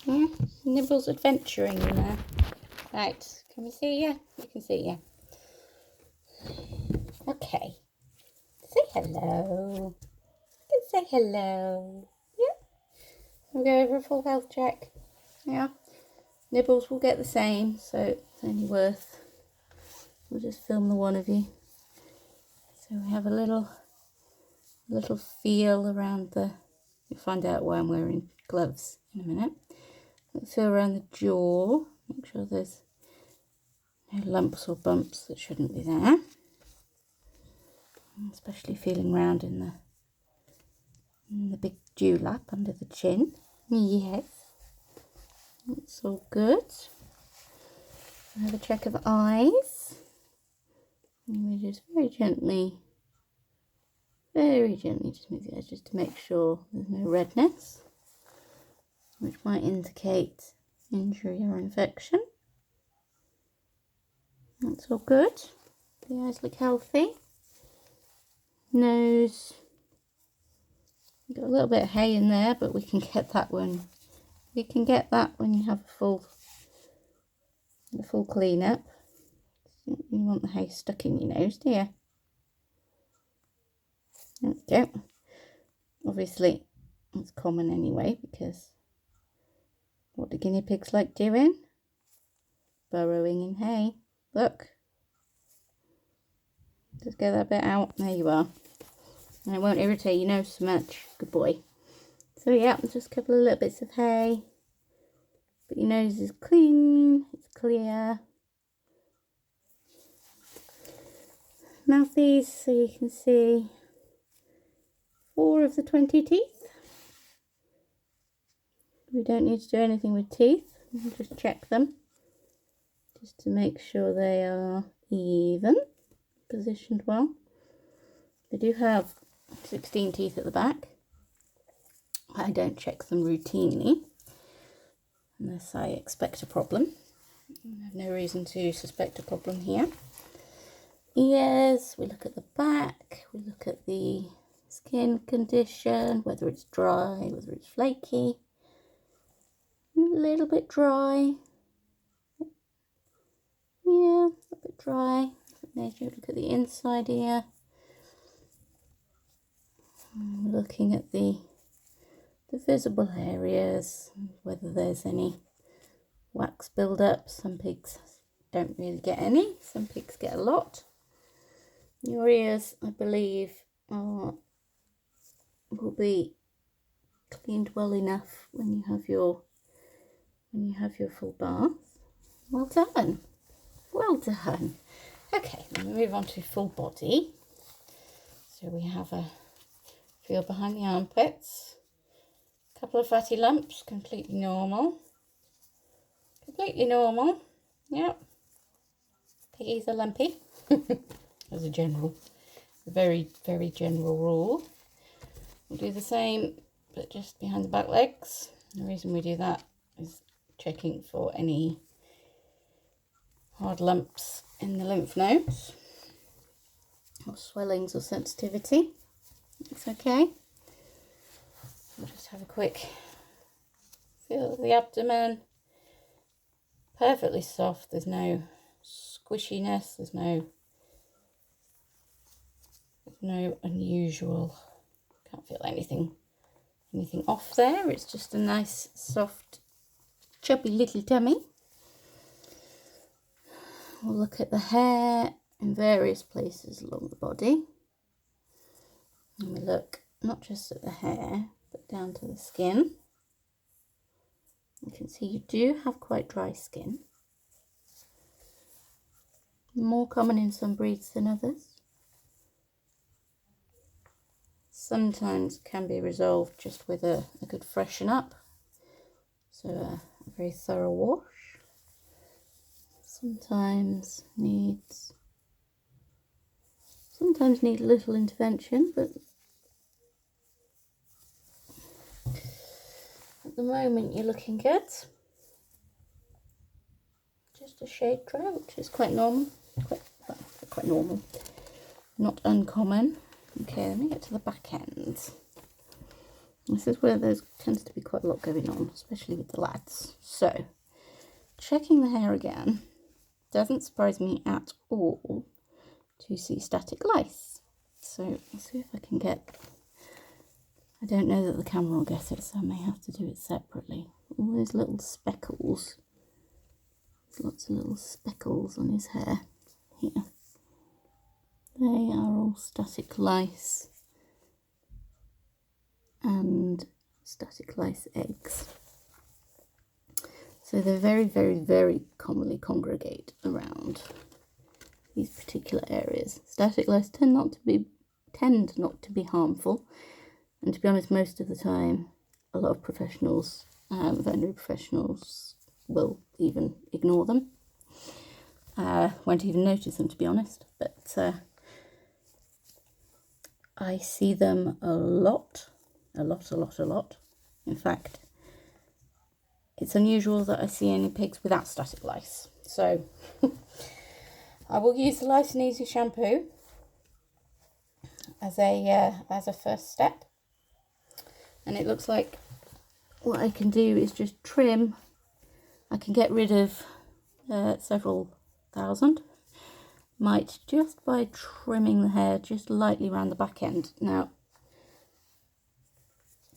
Yeah, Nibbles adventuring in there. Right, can we see you? You can see you. Okay. Say hello. You can say hello. Yeah. We'll go over a full health check. Yeah. Nibbles will get the same, so it's only worth. We'll just film the one of you. So we have a little feel around the. You'll find out why I'm wearing gloves in a minute. Let's feel around the jaw. Make sure there's no lumps or bumps that shouldn't be there. Especially feeling round in the big dewlap under the chin. Yes, that's all good. Have a check of eyes. And we just very gently just move the edges to make sure there's no redness, which might indicate injury or infection. That's all good. The eyes look healthy. Nose. Got a little bit of hay in there, but we can get that when you have a full clean up. You want the hay stuck in your nose, do you? There we go. Obviously, it's common anyway, because what do guinea pigs like doing? Burrowing in hay. Look. Just get that bit out. There you are. And it won't irritate your nose so much. Good boy. So yeah, just a couple of little bits of hay. But your nose is clean. It's clear. Mouthies, so you can see 4 of the 20 teeth. We don't need to do anything with teeth. We'll just check them. Just to make sure they are even. Positioned well. They do have 16 teeth at the back. I don't check them routinely unless I expect a problem. I have no reason to suspect a problem here. Ears, we look at the back, we look at the skin condition, whether it's dry, whether it's flaky. A little bit dry. Yeah, a bit dry. Look at the inside ear. Looking at the visible areas, whether there's any wax build-up. Some pigs don't really get any, some pigs get a lot. Your ears, I believe, will be cleaned well enough when you have your full bath. Well done, well done. Okay, then we move on to full body. So we have a feel behind the armpits. A couple of fatty lumps, completely normal. Completely normal. Yep. Piggies are lumpy. As a very, very general rule. We'll do the same, but just behind the back legs. The reason we do that is checking for any hard lumps in the lymph nodes or swellings or sensitivity. It's okay. We'll just have a quick feel of the abdomen. Perfectly soft. There's no squishiness. There's no unusual. Can't feel anything off there. It's just a nice, soft, chubby little tummy. We'll look at the hair in various places along the body. And we look not just at the hair, but down to the skin. You can see you do have quite dry skin. More common in some breeds than others. Sometimes can be resolved just with a good freshen up. So a very thorough wash. Sometimes need a little intervention, but at the moment you're looking good. Just a shade dry, which is quite normal. Quite normal. Not uncommon. Okay, let me get to the back end. This is where there tends to be quite a lot going on, especially with the lads. So, checking the hair again, doesn't surprise me at all to see static lice. So, let's see if I can get... I don't know that the camera will get it, so I may have to do it separately. All those little speckles. There's lots of little speckles on his hair here. They are all static lice and static lice eggs. So they very, very, very commonly congregate around these particular areas. Static lice tend not to be harmful, and to be honest, most of the time, a lot of professionals, veterinary professionals, will even ignore them. Won't even notice them, to be honest. But I see them a lot. In fact, it's unusual that I see any pigs without static lice. So I will use the Lice and Easy shampoo as a first step. And it looks like what I can do is just trim. I can get rid of several thousand. Might just by trimming the hair just lightly around the back end. Now,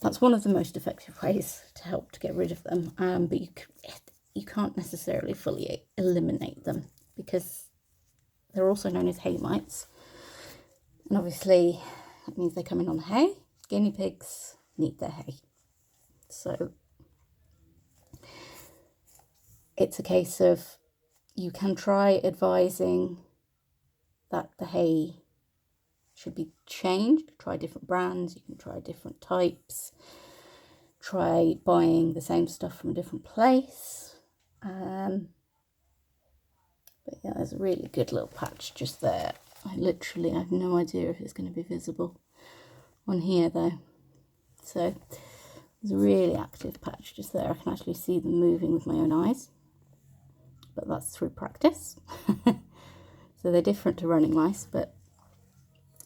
that's one of the most effective ways to help to get rid of them, but you can't necessarily fully eliminate them because they're also known as hay mites, and obviously that means they come in on hay. Guinea pigs need their hay, so it's a case of you can try advising that the hay should be changed. Try different brands, you can try different types, try buying the same stuff from a different place. But yeah, there's a really good little patch just there. I have no idea if it's going to be visible on here though. So there's a really active patch just there. I can actually see them moving with my own eyes, but that's through practice. So they're different to running lice, but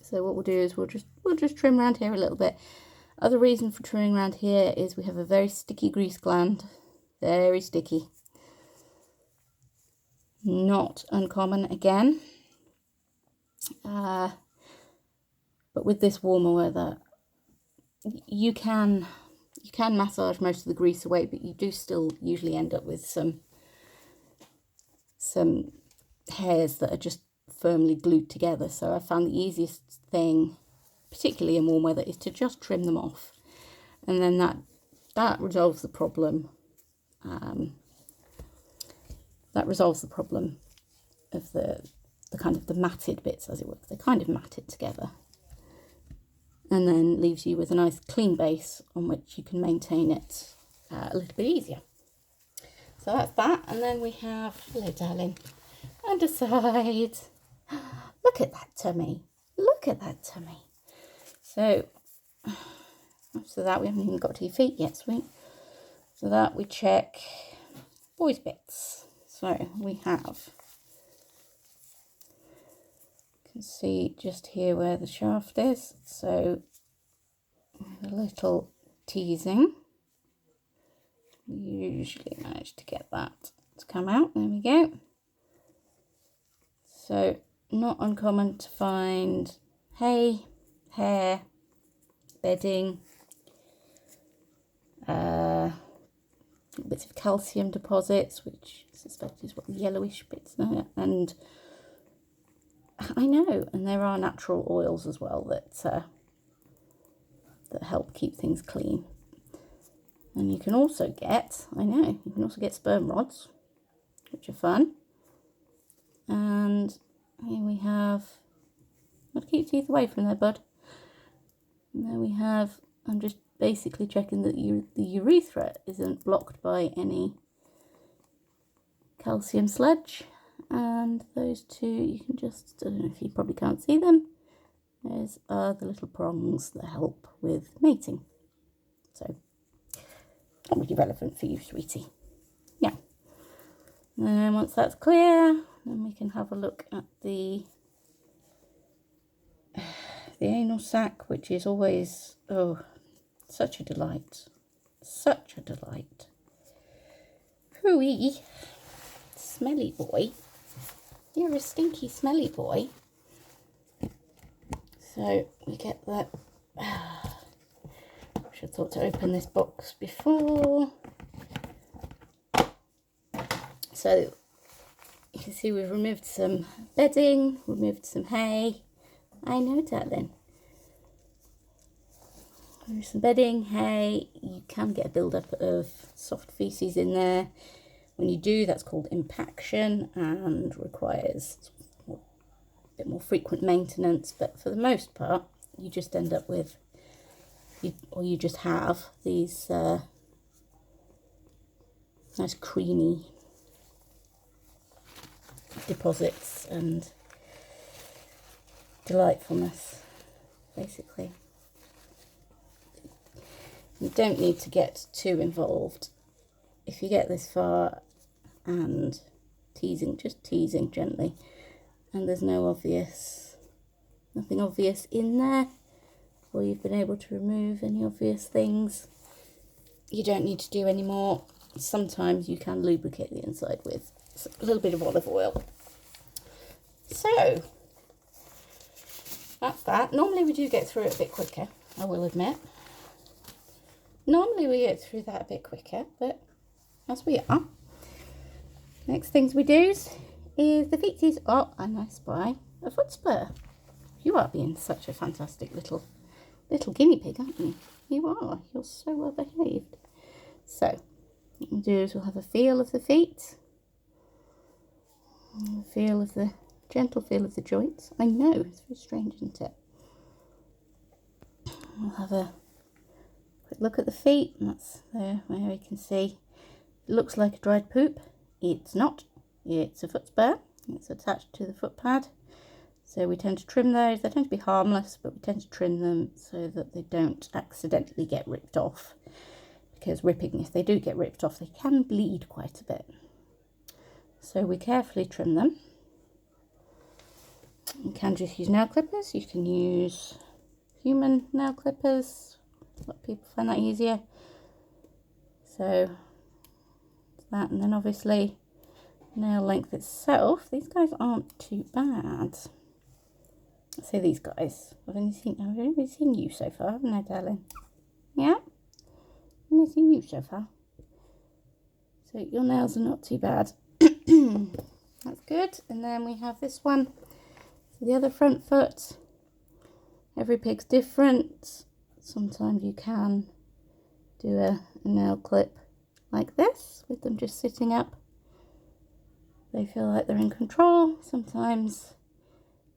so what we'll do is we'll just trim around here a little bit. Other reason for trimming around here is we have a very sticky grease gland, very sticky. Not uncommon again, but with this warmer weather, you can massage most of the grease away, but you do still usually end up with some hairs that are just firmly glued together. So I found the easiest thing, particularly in warm weather, is to just trim them off, and then that resolves the problem. That resolves the problem of the kind of the matted bits, as it were. They're kind of matted together, and then leaves you with a nice clean base on which you can maintain it a little bit easier. So that's that, and then we have, hello darling, underside. Look at that tummy. Look at that tummy. So after that, we haven't even got to your feet yet, sweet. So that we check boys' bits. So we have, you can see just here where the shaft is. So a little teasing. We usually manage to get that to come out. There we go. So not uncommon to find hay, hair, bedding, bits of calcium deposits, which I suspect is what the yellowish bits there. And I know, and there are natural oils as well that help keep things clean. And you can also get, you can also get sperm rods, which are fun. And here we have, got to keep teeth away from there, bud. And there we have, I'm just basically checking that the urethra isn't blocked by any calcium sludge. And those two, you can just, I don't know if you probably can't see them. Those are the little prongs that help with mating. So, not really relevant for you, sweetie. Yeah. And then once that's clear, then we can have a look at the anal sac, which is always, Such a delight. Such a delight. Hooey. Smelly boy. You're a stinky smelly boy. So we get that. I should have thought to open this box before. So you can see we've removed some bedding, removed some hay. I know, darling. Remove some bedding, hay. You can get a build-up of soft feces in there. When you do, that's called impaction and requires a bit more frequent maintenance. But for the most part, you just end up with, you just have these nice creamy deposits and delightfulness, basically. You don't need to get too involved. If you get this far and teasing, just teasing gently, and there's nothing obvious in there, or you've been able to remove any obvious things, you don't need to do any more. Sometimes you can lubricate the inside with a little bit of olive oil. So that's that. Normally we do get through it a bit quicker, I will admit. Normally we get through that a bit quicker, but as we are. Next things we do is the feeties. Oh, and I spy a foot spur. You are being such a fantastic little guinea pig, aren't you? You are. You're so well behaved. So what we'll do is we'll have a feel of the feet. Gentle feel of the joints. I know, it's very strange, isn't it? We'll have a quick look at the feet. And that's there where we can see it looks like a dried poop. It's not. It's a foot spur. It's attached to the foot pad. So we tend to trim those. They tend to be harmless, but we tend to trim them so that they don't accidentally get ripped off. Because if they do get ripped off, they can bleed quite a bit. So we carefully trim them. You can just use nail clippers. You can use human nail clippers. A lot of people find that easier. So that, and then obviously nail length itself. These guys aren't too bad. I say these guys. I've only seen you so far, haven't I, darling? Yeah, I've only seen you so far. So your nails are not too bad. That's good. And then we have this one. So the other front foot. Every pig's different. Sometimes you can do a nail clip like this with them just sitting up. They feel like they're in control. Sometimes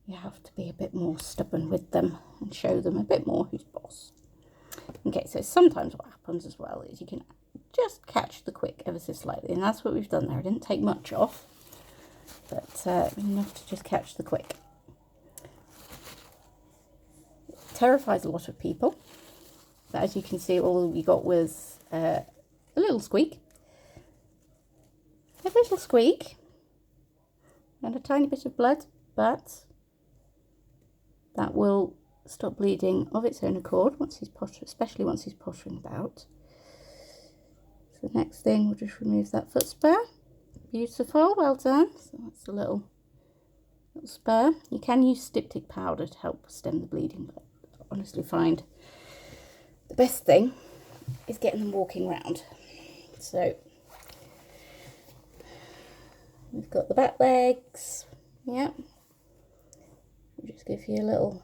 you have to be a bit more stubborn with them and show them a bit more who's boss. Okay, so sometimes what happens as well is you can just catch the quick ever so slightly, and that's what we've done there. I didn't take much off, but enough to just catch the quick. It terrifies a lot of people, but as you can see, all we got was a little squeak, and a tiny bit of blood, but that will stop bleeding of its own accord once he's especially once he's pottering about. So the next thing, we'll just remove that foot spur. Beautiful, well done. So that's a little spur. You can use styptic powder to help stem the bleeding, but I honestly find the best thing is getting them walking round. So we've got the back legs. Yeah. I'll just give you a little,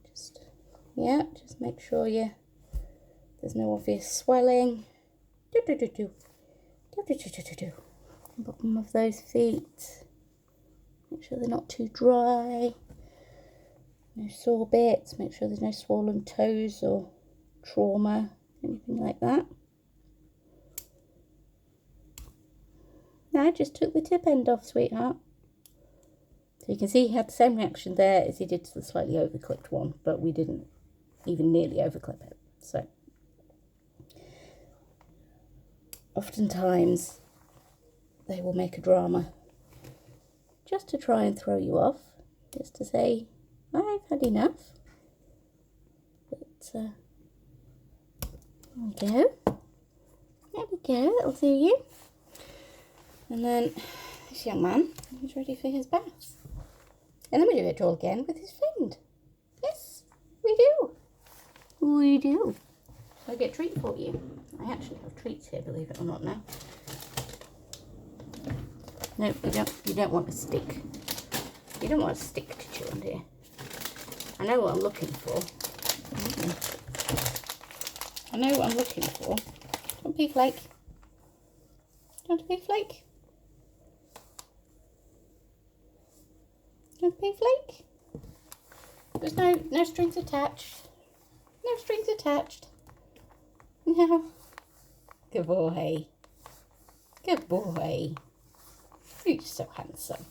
just make sure there's no obvious swelling. Bottom of those feet. Make sure they're not too dry. No sore bits. Make sure there's no swollen toes or trauma, anything like that. Now I just took the tip end off, sweetheart. So you can see he had the same reaction there as he did to the slightly overclipped one, but we didn't even nearly overclip it. So oftentimes they will make a drama just to try and throw you off, just to say, I've had enough. But There we go. There we go, that'll do you. And then this young man is ready for his bath. And then we do it all again with his friend. Yes, we do. We do. So I get a treat for you. I actually have treats here, believe it or not now. No, you don't want a stick. You don't want a stick to chew on, dear. I know what I'm looking for. I know what I'm looking for. Do you want a pea flake? Do you want a pea flake? Do you want a pea flake? There's no strings attached. No strings attached. No. Good boy. Good boy. You're so handsome.